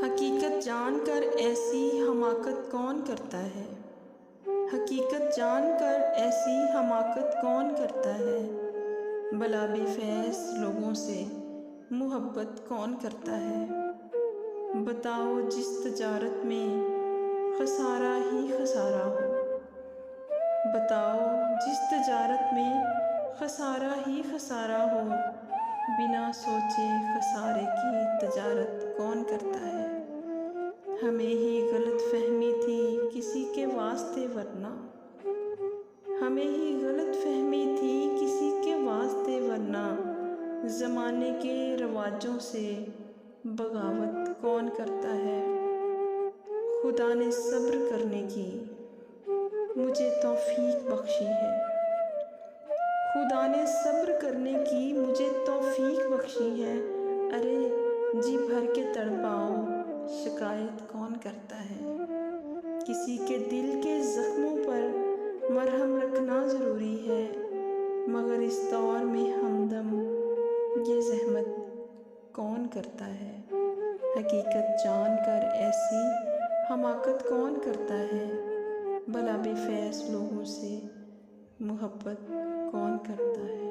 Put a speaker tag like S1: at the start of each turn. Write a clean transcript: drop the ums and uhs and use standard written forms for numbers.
S1: حقیقت جان کر ایسی حماقت کون کرتا ہے؟ حقیقت جان کر ایسی حماقت کون کرتا ہے؟ بلا بے فیض لوگوں سے محبت کون کرتا ہے؟ بتاؤ جس تجارت میں خسارہ ہی خسارہ ہو، بتاؤ جس تجارت میں خسارہ ہی خسارہ ہو، بنا سوچے خسارے کی تجارت کون کرتا ہے؟ ہمیں ہی غلط فہمی تھی کسی کے واسطے ورنہ، ہمیں ہی غلط فہمی تھی کسی کے واسطے ورنہ، زمانے کے رواجوں سے بغاوت کون کرتا ہے؟ خدا نے صبر کرنے کی مجھے توفیق بخشی ہے، خدا نے صبر کرنے کی مجھے توفیق بخشی ہے، ارے جی بھر کے تڑپاؤ شکایت کون کرتا ہے؟ کسی کے دل کے زخموں پر مرہم رکھنا ضروری ہے، مگر اس دور میں ہمدم یہ زحمت کون کرتا ہے؟ حقیقت جان کر ایسی حماقت کون کرتا ہے؟ بلا بے فیض لوگوں سے محبت کون کرتا ہے؟